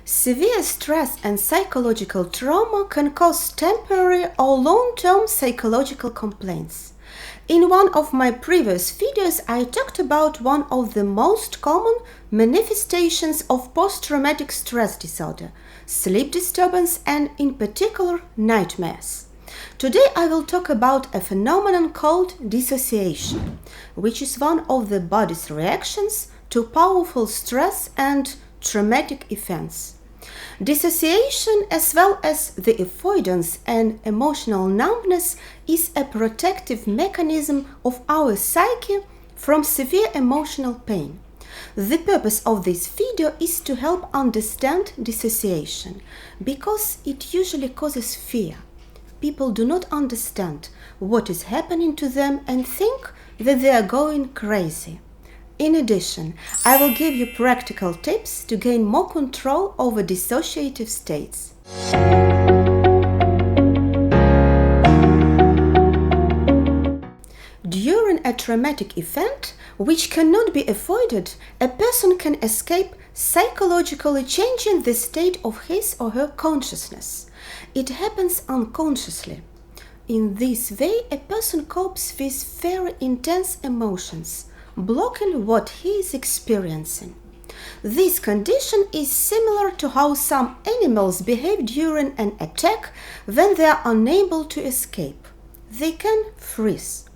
Severe stress and psychological trauma can cause temporary or long-term psychological complaints. In one of my previous videos, I talked about one of the most common manifestations of post-traumatic stress disorder, sleep disturbance and, in particular, nightmares. Today I will talk about a phenomenon called dissociation, which is one of the body's reactions to powerful stress and traumatic events. Dissociation, as well as the avoidance and emotional numbness, is a protective mechanism of our psyche from severe emotional pain. The purpose of this video is to help understand dissociation, because it usually causes fear. People do not understand what is happening to them and think that they are going crazy. In addition, I will give you practical tips to gain more control over dissociative states. During a traumatic event, which cannot be avoided, a person can escape psychologically changing the state of his or her consciousness. It happens unconsciously. In this way, a person copes with very intense emotions, blocking what he is experiencing. This condition is similar to how some animals behave during an attack when they are unable to escape. They can freeze.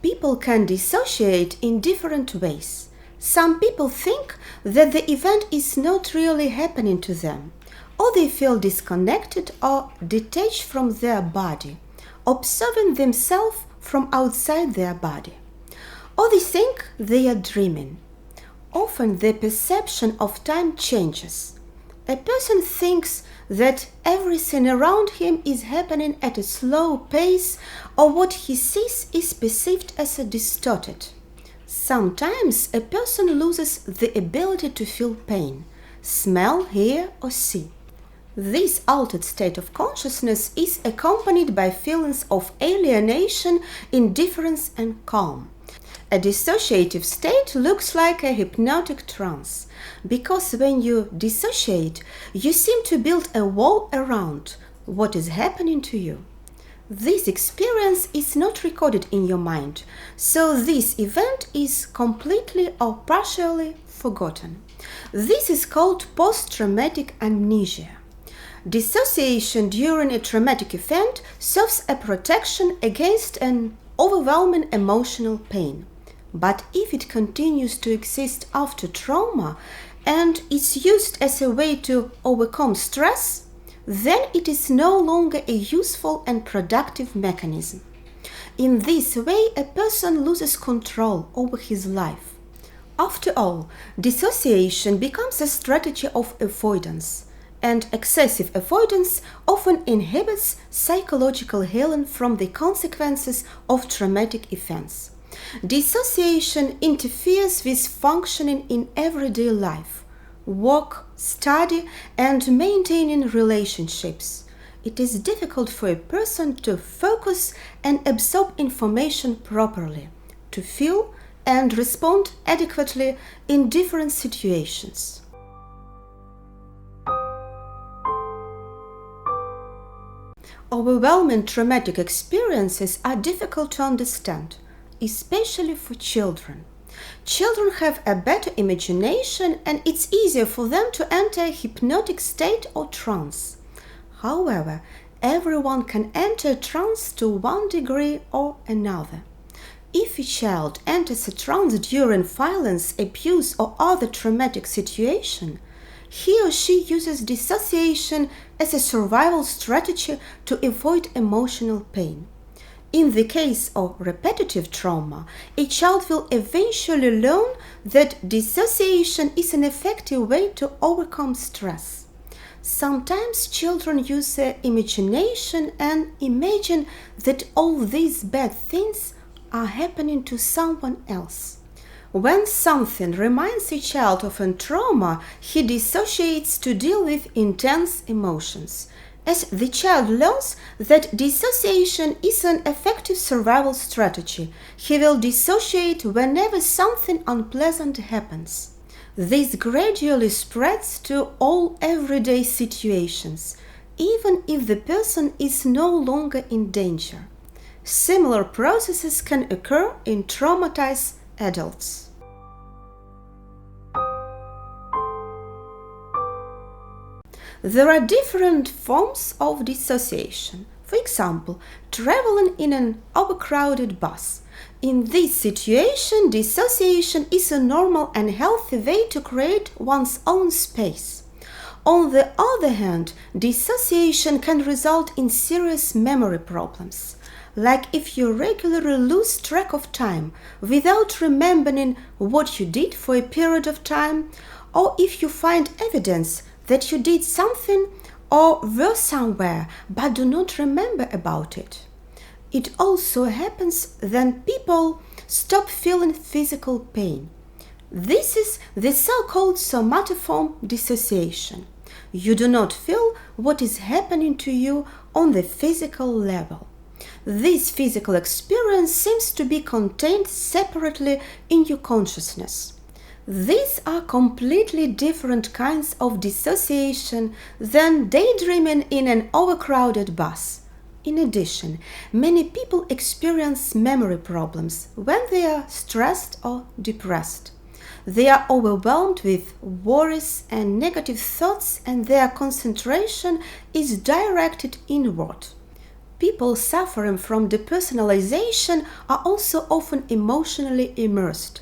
People can dissociate in different ways. Some people think that the event is not really happening to them, or they feel disconnected or detached from their body, observing themselves from outside their body. Or they think they are dreaming. Often the perception of time changes. A person thinks that everything around him is happening at a slow pace, or what he sees is perceived as distorted. Sometimes a person loses the ability to feel pain, smell, hear, or see. This altered state of consciousness is accompanied by feelings of alienation, indifference, and calm. A dissociative state looks like a hypnotic trance, because when you dissociate, you seem to build a wall around what is happening to you. This experience is not recorded in your mind, so this event is completely or partially forgotten. This is called post-traumatic amnesia. Dissociation during a traumatic event serves a protection against an overwhelming emotional pain. But if it continues to exist after trauma and is used as a way to overcome stress, then it is no longer a useful and productive mechanism. In this way, a person loses control over his life. After all, dissociation becomes a strategy of avoidance, and excessive avoidance often inhibits psychological healing from the consequences of traumatic events. Dissociation interferes with functioning in everyday life, work, study, and maintaining relationships. It is difficult for a person to focus and absorb information properly, to feel and respond adequately in different situations. Overwhelming traumatic experiences are difficult to understand, especially for children. Children have a better imagination, and it's easier for them to enter a hypnotic state or trance. However, everyone can enter a trance to one degree or another. If a child enters a trance during violence, abuse, or other traumatic situation, he or she uses dissociation as a survival strategy to avoid emotional pain. In the case of repetitive trauma, a child will eventually learn that dissociation is an effective way to overcome stress. Sometimes children use their imagination and imagine that all these bad things are happening to someone else. When something reminds a child of a trauma, he dissociates to deal with intense emotions. As the child learns that dissociation is an effective survival strategy, he will dissociate whenever something unpleasant happens. This gradually spreads to all everyday situations, even if the person is no longer in danger. Similar processes can occur in traumatized adults. There are different forms of dissociation. For example, traveling in an overcrowded bus. In this situation, dissociation is a normal and healthy way to create one's own space. On the other hand, dissociation can result in serious memory problems, like if you regularly lose track of time without remembering what you did for a period of time, or if you find evidence that you did something or were somewhere but do not remember about it. It also happens when people stop feeling physical pain. This is the so-called somatoform dissociation. You do not feel what is happening to you on the physical level. This physical experience seems to be contained separately in your consciousness. These are completely different kinds of dissociation than daydreaming in an overcrowded bus. In addition, many people experience memory problems when they are stressed or depressed. They are overwhelmed with worries and negative thoughts, and their concentration is directed inward. People suffering from depersonalization are also often emotionally immersed.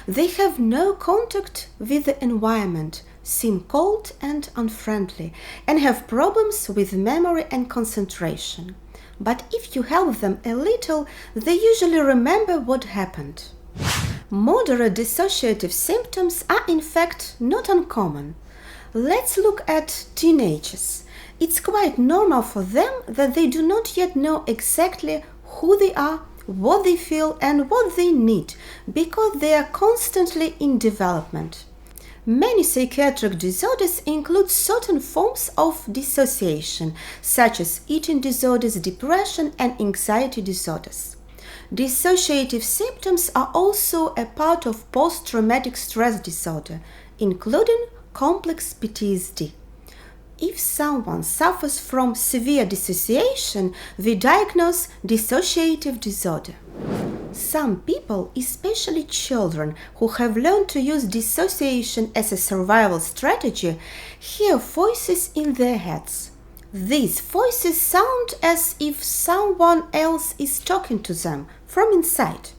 They have no contact with the environment, seem cold and unfriendly, and have problems with memory and concentration. But if you help them a little, they usually remember what happened. Moderate dissociative symptoms are in fact not uncommon. Let's look at teenagers. It's quite normal for them that they do not yet know exactly who they are, what they feel, and what they need, because they are constantly in development. Many psychiatric disorders include certain forms of dissociation, such as eating disorders, depression, and anxiety disorders. Dissociative symptoms are also a part of post-traumatic stress disorder, including complex PTSD. If someone suffers from severe dissociation, we diagnose dissociative disorder. Some people, especially children who have learned to use dissociation as a survival strategy, hear voices in their heads. These voices sound as if someone else is talking to them from inside.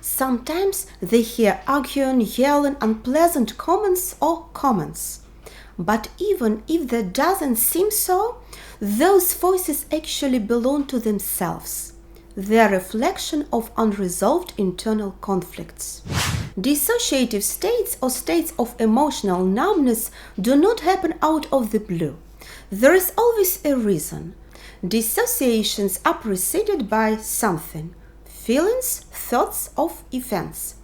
Sometimes they hear arguing, yelling, unpleasant comments or comments. But even if that doesn't seem so, those voices actually belong to themselves. They are a reflection of unresolved internal conflicts. Dissociative states or states of emotional numbness do not happen out of the blue. There is always a reason. Dissociations are preceded by something, feelings, thoughts of events.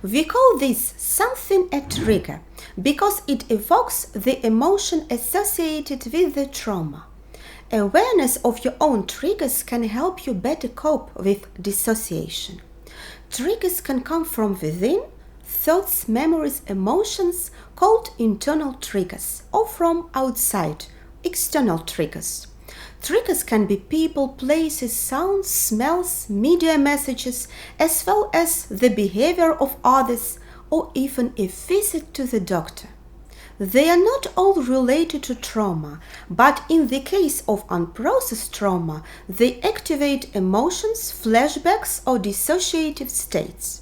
We call this something a trigger because it evokes the emotion associated with the trauma. Awareness of your own triggers can help you better cope with dissociation. Triggers can come from within, thoughts, memories, emotions, called internal triggers, or from outside, external triggers. Triggers can be people, places, sounds, smells, media messages, as well as the behavior of others, or even a visit to the doctor. They are not all related to trauma, but in the case of unprocessed trauma, they activate emotions, flashbacks, or dissociative states.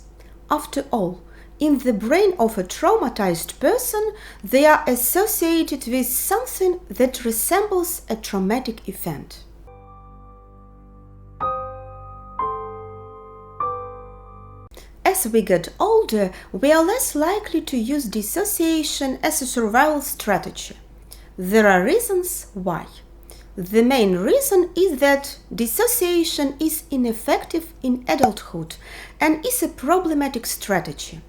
After all, in the brain of a traumatized person, they are associated with something that resembles a traumatic event. As we get older, we are less likely to use dissociation as a survival strategy. There are reasons why. The main reason is that dissociation is ineffective in adulthood and is a problematic strategy.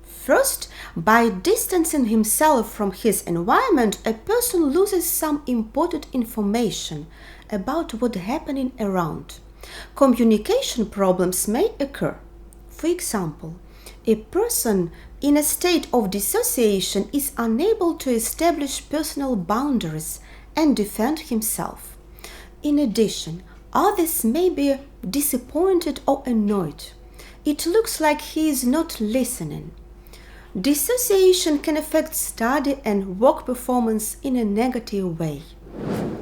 First, by distancing himself from his environment, a person loses some important information about what's happening around. Communication problems may occur. For example, A person in a state of dissociation is unable to establish personal boundaries and defend himself. In addition, others may be disappointed or annoyed. It looks like he is not listening. Dissociation can affect study and work performance in a negative way.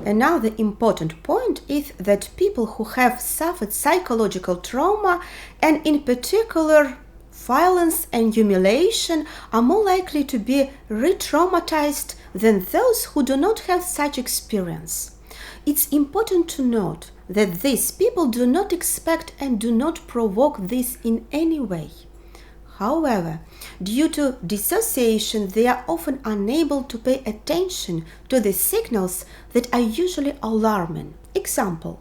Another important point is that people who have suffered psychological trauma, and in particular violence and humiliation, are more likely to be re-traumatized than those who do not have such experience. It's important to note that these people do not expect and do not provoke this in any way. However, due to dissociation, they are often unable to pay attention to the signals that are usually alarming. Example: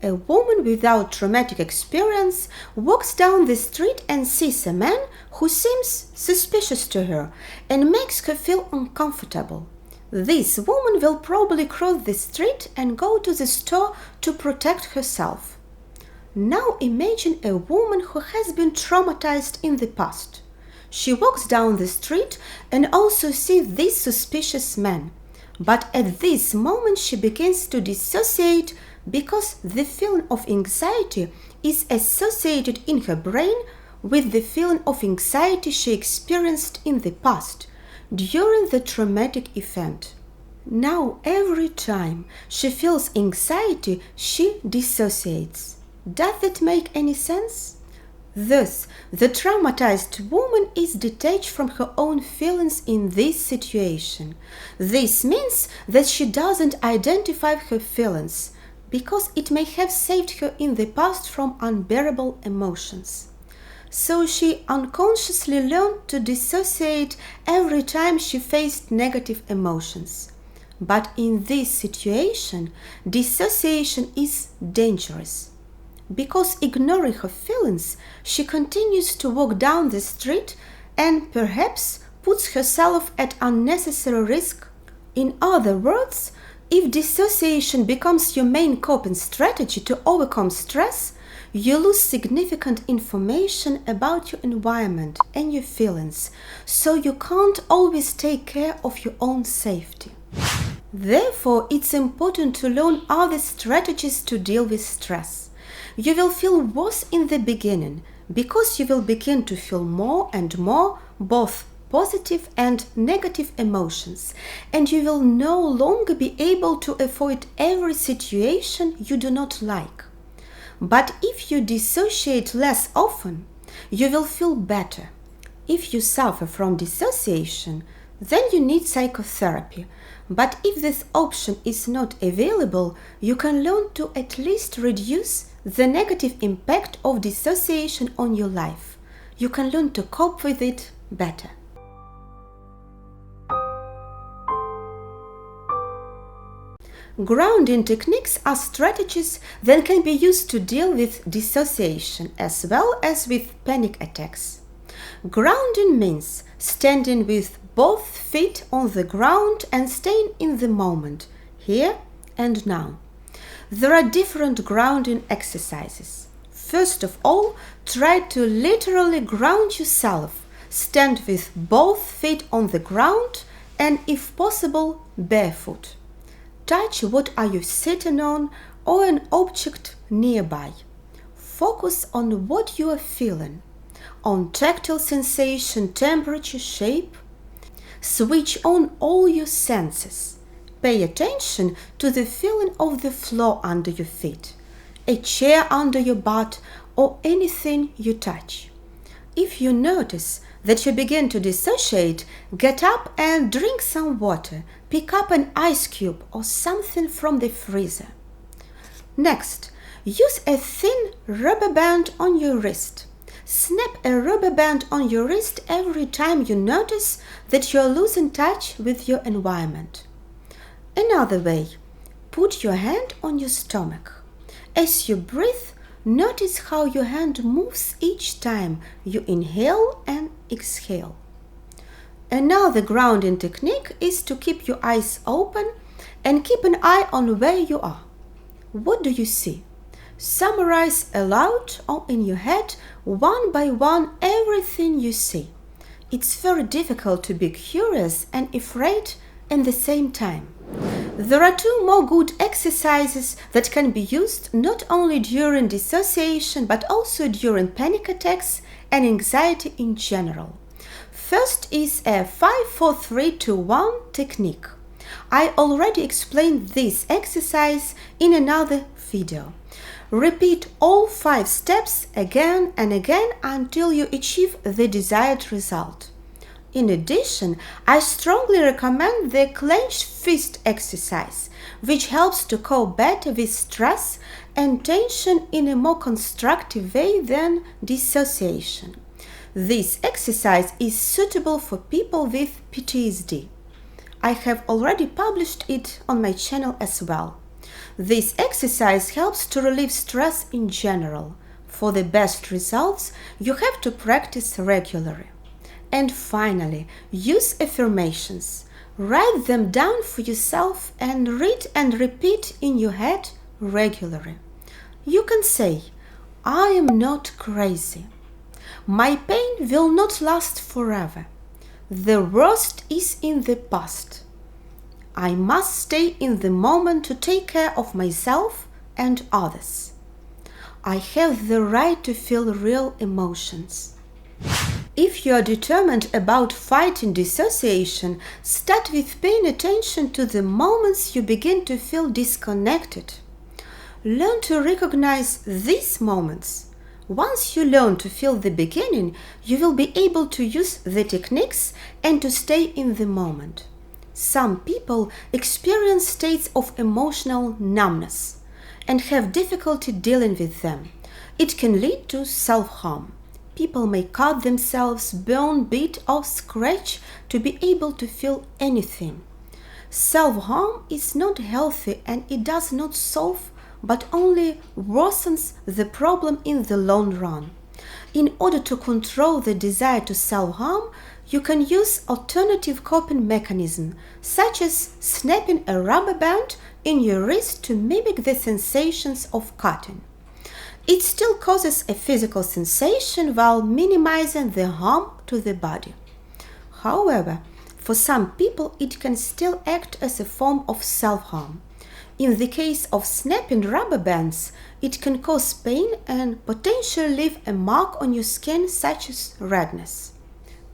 a woman without traumatic experience walks down the street and sees a man who seems suspicious to her and makes her feel uncomfortable. This woman will probably cross the street and go to the store to protect herself. Now imagine a woman who has been traumatized in the past. She walks down the street and also sees this suspicious man. But at this moment she begins to dissociate because the feeling of anxiety is associated in her brain with the feeling of anxiety she experienced in the past during the traumatic event. Now every time she feels anxiety, she dissociates. Does that make any sense? Thus, the traumatized woman is detached from her own feelings in this situation. This means that she doesn't identify her feelings because it may have saved her in the past from unbearable emotions. So she unconsciously learned to dissociate every time she faced negative emotions. But in this situation, dissociation is dangerous. Because ignoring her feelings, she continues to walk down the street and perhaps puts herself at unnecessary risk. In other words, if dissociation becomes your main coping strategy to overcome stress, you lose significant information about your environment and your feelings, so you can't always take care of your own safety. Therefore, it's important to learn other strategies to deal with stress. You will feel worse in the beginning because you will begin to feel more and more both positive and negative emotions, and you will no longer be able to avoid every situation you do not like. But if you dissociate less often, you will feel better. If you suffer from dissociation, then you need psychotherapy. But if this option is not available, you can learn to at least reduce the negative impact of dissociation on your life. You can learn to cope with it better. Grounding techniques are strategies that can be used to deal with dissociation as well as with panic attacks. Grounding means standing with both feet on the ground and staying in the moment, here and now. There are different grounding exercises. First of all, try to literally ground yourself. Stand with both feet on the ground and, if possible, barefoot. Touch what are you sitting on or an object nearby. Focus on what you are feeling, on tactile sensation, temperature, shape. Switch on all your senses. Pay attention to the feeling of the floor under your feet, a chair under your butt, or anything you touch. If you notice that you begin to dissociate, get up and drink some water. Pick up an ice cube or something from the freezer. Next, use a thin rubber band on your wrist. Snap a rubber band on your wrist every time you notice that you are losing touch with your environment. Another way, put your hand on your stomach. As you breathe, notice how your hand moves each time you inhale and exhale. Another grounding technique is to keep your eyes open and keep an eye on where you are. What do you see? Summarize aloud or in your head one by one everything you see. It's very difficult to be curious and afraid at the same time. There are two more good exercises that can be used not only during dissociation but also during panic attacks and anxiety in general. First is a 5-4-3-2-1 technique. I already explained this exercise in another video. Repeat all 5 steps again and again until you achieve the desired result. In addition, I strongly recommend the clenched fist exercise, which helps to cope better with stress and tension in a more constructive way than dissociation. This exercise is suitable for people with PTSD. I have already published it on my channel as well. This exercise helps to relieve stress in general. For the best results, you have to practice regularly. And finally, use affirmations. Write them down for yourself and read and repeat in your head regularly. You can say, I am not crazy. My pain will not last forever. The worst is in the past. I must stay in the moment to take care of myself and others. I have the right to feel real emotions. If you are determined about fighting dissociation, start with paying attention to the moments you begin to feel disconnected. Learn to recognize these moments. Once you learn to feel the beginning, you will be able to use the techniques and to stay in the moment. Some people experience states of emotional numbness and have difficulty dealing with them. It can lead to self-harm. People may cut themselves, burn, beat, or scratch to be able to feel anything. Self-harm is not healthy and it does not solve but only worsens the problem in the long run. In order to control the desire to self-harm, you can use alternative coping mechanisms, such as snapping a rubber band in your wrist to mimic the sensations of cutting. It still causes a physical sensation while minimizing the harm to the body. However, for some people it can still act as a form of self-harm. In the case of snapping rubber bands, it can cause pain and potentially leave a mark on your skin such as redness.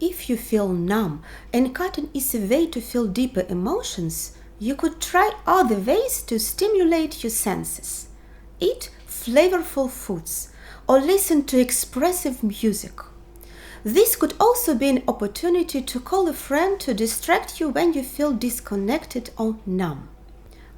If you feel numb and cutting is a way to feel deeper emotions, you could try other ways to stimulate your senses. Eat flavorful foods or listen to expressive music. This could also be an opportunity to call a friend to distract you when you feel disconnected or numb.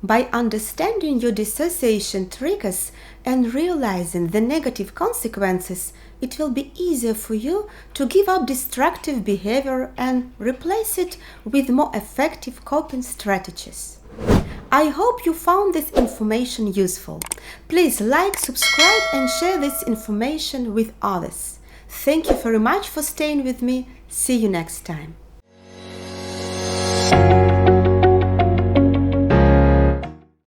By understanding your dissociation triggers and realizing the negative consequences, it will be easier for you to give up destructive behavior and replace it with more effective coping strategies. I hope you found this information useful. Please like, subscribe and share this information with others. Thank you very much for staying with me. See you next time.